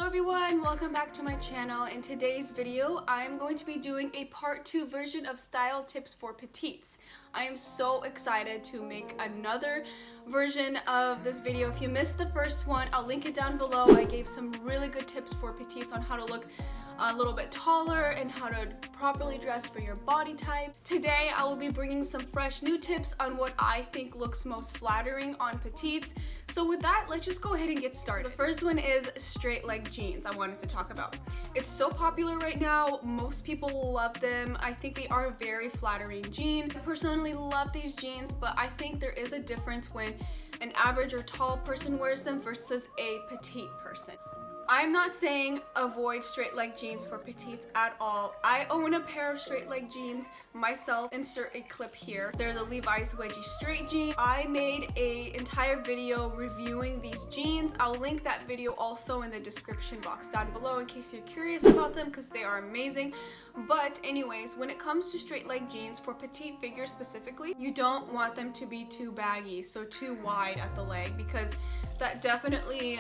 everyone, welcome back to my channel. In today's video, I'm going to be doing a part 2 version of style tips for petites. I am so excited to make another version of this video. If you missed the first one, I'll link it down below. I gave some really good tips for petites on how to look a little bit taller and how to properly dress for your body type. Today, I will be bringing some fresh new tips on what I think looks most flattering on petites. So with that, let's just go ahead and get started. The first one is straight leg jeans I wanted to talk about. It's so popular right now. Most people will love them. I think they are a very flattering jean. I personally love these jeans, but I think there is a difference when an average or tall person wears them versus a petite person. I'm not saying avoid straight leg jeans for petites at all. I own a pair of straight leg jeans myself. Insert a clip here. They're the Levi's wedgie straight jean. I made an entire video reviewing these jeans. I'll link that video also in the description box down below in case you're curious about them because they are amazing. But anyways, when it comes to straight leg jeans for petite figures specifically, you don't want them to be too baggy, so too wide at the leg, because that definitely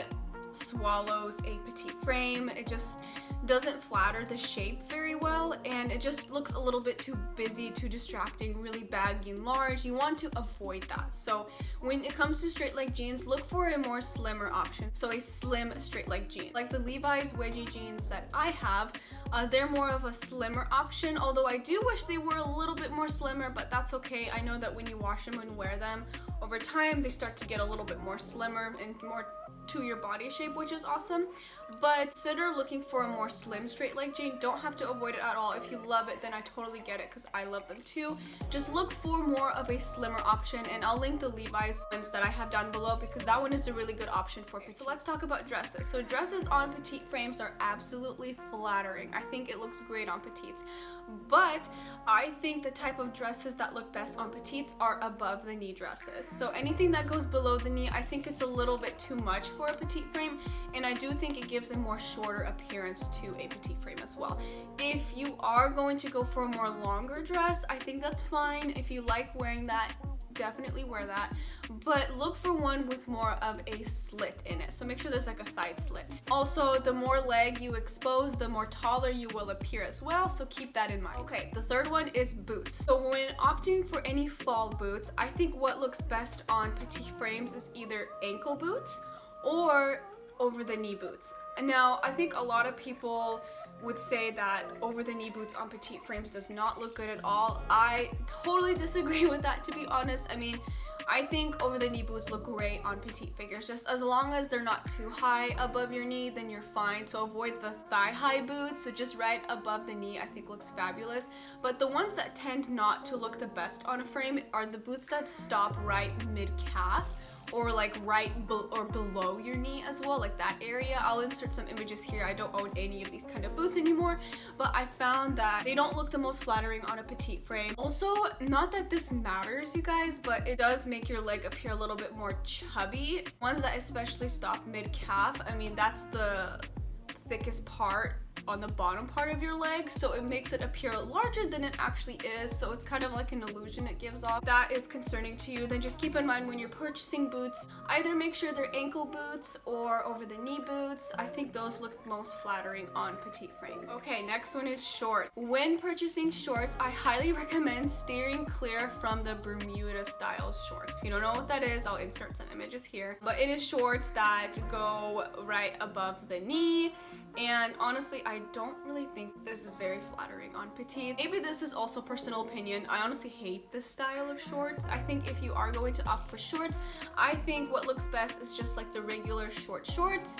swallows a petite frame. It just doesn't flatter the shape very well, and it just looks a little bit too busy, too distracting, really baggy and large. You want to avoid that. So when it comes to straight leg jeans, look for a more slimmer option. So a slim straight leg jean. Like the Levi's wedgie jeans that I have, they're more of a slimmer option, although I do wish they were a little bit more slimmer, but that's okay. I know that when you wash them and wear them over time, they start to get a little bit more slimmer and more to your body shape, which is awesome. But consider looking for a more slim straight leg jean. Don't have to avoid it at all. If you love it, then I totally get it because I love them too. Just look for more of a slimmer option, and I'll link the Levi's ones that I have down below because that one is a really good option for petite. So let's talk about dresses. So dresses on petite frames are absolutely flattering. I think it looks great on petites, but I think the type of dresses that look best on petites are above the knee dresses. So anything that goes below the knee, I think it's a little bit too much for a petite frame, and I do think it gives a more shorter appearance to a petite frame as well. If you are going to go for a more longer dress, I think that's fine. If you like wearing that, definitely wear that, but look for one with more of a slit in it. So make sure there's like a side slit. Also, the more leg you expose, the more taller you will appear as well, so keep that in mind. Okay, the third one is boots. So when opting for any fall boots, I think what looks best on petite frames is either ankle boots or over the knee boots. Now, I think a lot of people would say that over the knee boots on petite frames does not look good at all. I totally disagree with that, to be honest. I mean, I think over the knee boots look great on petite figures. Just as long as they're not too high above your knee, then you're fine. So avoid the thigh high boots. So just right above the knee, I think looks fabulous. But the ones that tend not to look the best on a frame are the boots that stop right mid calf, or like or below your knee as well, like that area. I'll insert some images here. I don't own any of these kind of boots anymore, but I found that they don't look the most flattering on a petite frame. Also, not that this matters, you guys, but it does make your leg appear a little bit more chubby. Ones that especially stop mid-calf, I mean, that's the thickest part on the bottom part of your leg, so it makes it appear larger than it actually is, so it's kind of like an illusion it gives off. That is concerning to you, then just keep in mind when you're purchasing boots, either make sure they're ankle boots or over the knee boots. I think those look most flattering on petite frames. Okay, next one is shorts. When purchasing shorts, I highly recommend steering clear from the Bermuda style shorts. If you don't know what that is, I'll insert some images here, but it is shorts that go right above the knee, and honestly, I don't really think this is very flattering on petite. Maybe this is also personal opinion. I honestly hate this style of shorts. I think if you are going to opt for shorts, I think what looks best is just like the regular short shorts.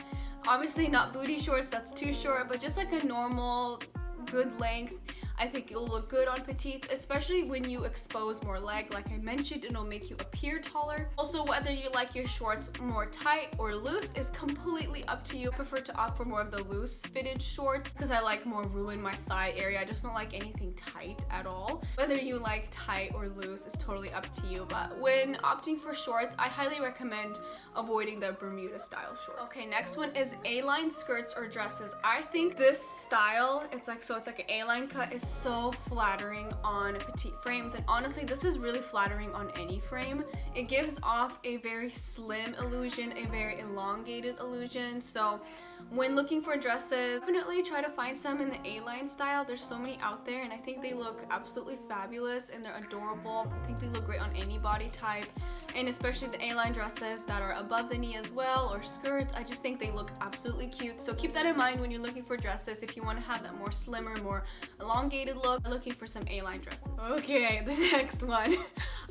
Obviously not booty shorts, that's too short, but just like a normal good length. I think it'll look good on petites, especially when you expose more leg. Like I mentioned, it'll make you appear taller. Also, whether you like your shorts more tight or loose is completely up to you. I prefer to opt for more of the loose fitted shorts because I like more room in my thigh area. I just don't like anything tight at all. Whether you like tight or loose is totally up to you, but when opting for shorts, I highly recommend avoiding the Bermuda style shorts. Okay, next one is A-line skirts or dresses. I think this style, it's like an A-line cut, is so flattering on petite frames, and honestly this is really flattering on any frame. It gives off a very slim illusion, a very elongated illusion, so when looking for dresses, definitely try to find some in the A-line style. There's so many out there and I think they look absolutely fabulous and they're adorable. I think they look great on any body type, and especially the A-line dresses that are above the knee as well, or skirts. I just think they look absolutely cute. So keep that in mind when you're looking for dresses. If you want to have that more slimmer, more elongated look, looking for some A-line dresses. Okay, the next one.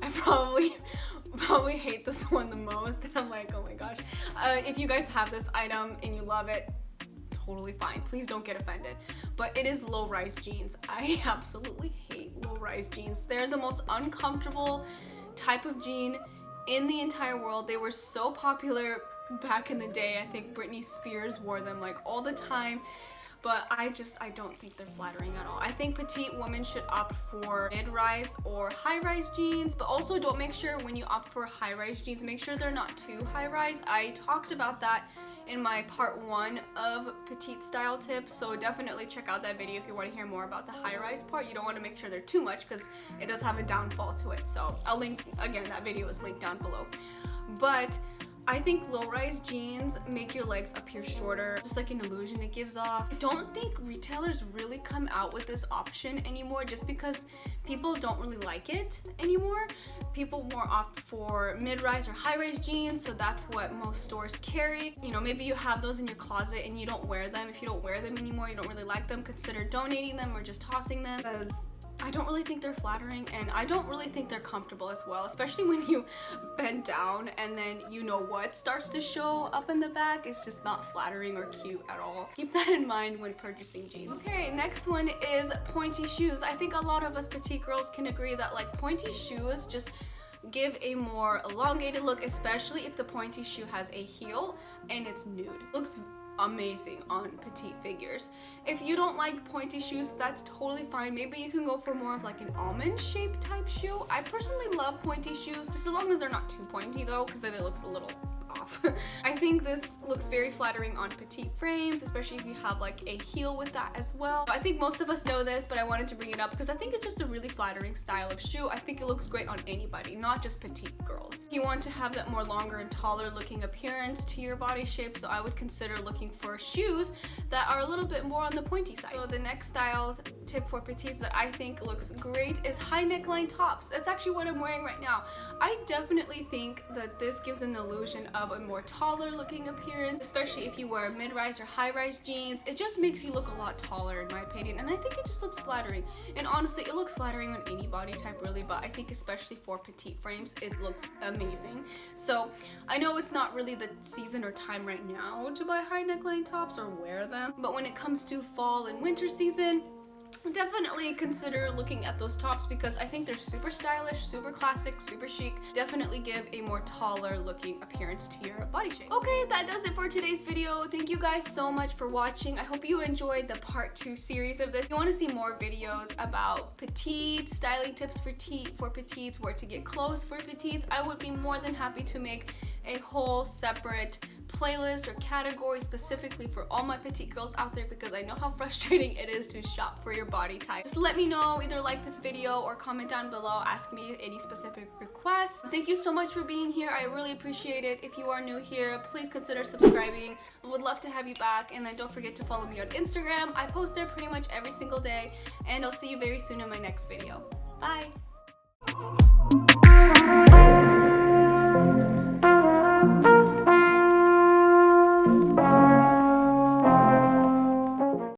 I probably hate this one the most, and I'm like, oh my gosh. If you guys have this item and you love it, totally fine. Please don't get offended. But it is low-rise jeans. I absolutely hate low-rise jeans. They're the most uncomfortable type of jean in the entire world. They were so popular back in the day. I think Britney Spears wore them like all the time. But I don't think they're flattering at all. I think petite women should opt for mid-rise or high-rise jeans, but also don't make sure when you opt for high-rise jeans, make sure they're not too high-rise. I talked about that in my part 1 of petite style tips, so definitely check out that video if you want to hear more about the high-rise part. You don't want to make sure they're too much because it does have a downfall to it. So I'll link, again, that video is linked down below. But I think low-rise jeans make your legs appear shorter, just like an illusion it gives off. I don't think retailers really come out with this option anymore just because people don't really like it anymore. People more opt for mid-rise or high-rise jeans, so that's what most stores carry. You know, maybe you have those in your closet and you don't wear them. If you don't wear them anymore, you don't really like them, consider donating them or just tossing them, because I don't really think they're flattering, and I don't really think they're comfortable as well, especially when you bend down and then you know what starts to show up in the back. It's just not flattering or cute at all. Keep that in mind when purchasing jeans. Okay, next one is pointy shoes. I think a lot of us petite girls can agree that like pointy shoes just give a more elongated look, especially if the pointy shoe has a heel and it's nude. It looks amazing on petite figures. If you don't like pointy shoes, that's totally fine. Maybe you can go for more of like an almond shaped type shoe. I personally love pointy shoes, just as long as they're not too pointy though, because then it looks a little off. I think this looks very flattering on petite frames, especially if you have like a heel with that as well. I think most of us know this, but I wanted to bring it up because I think it's just a really flattering style of shoe. I think it looks great on anybody, not just petite girls. If you want to have that more longer and taller looking appearance to your body shape, so I would consider looking for shoes that are a little bit more on the pointy side. So the next style tip for petites that I think looks great is high neckline tops. That's actually what I'm wearing right now. I definitely think that this gives an illusion of a more taller looking appearance, especially if you wear mid-rise or high-rise jeans. It just makes you look a lot taller in my opinion, and I think it just looks flattering. And honestly, it looks flattering on any body type really, but I think especially for petite frames, it looks amazing. So I know it's not really the season or time right now to buy high neckline tops or wear them, but when it comes to fall and winter season, definitely consider looking at those tops because I think they're super stylish, super classic, super chic. Definitely give a more taller looking appearance to your body shape. Okay, that does it for today's video. Thank you guys so much for watching. I hope you enjoyed the part 2 series of this. If you want to see more videos about petite styling tips for petites, where to get clothes for petites, I would be more than happy to make a whole separate playlist or category specifically for all my petite girls out there, because I know how frustrating it is to shop for your body type. Just let me know, either like this video or comment down below, ask me any specific requests. Thank you so much for being here. I really appreciate it. If you are new here, please consider subscribing. I would love to have you back, and then don't forget to follow me on Instagram. I post there pretty much every single day, and I'll see you very soon in my next video. Bye!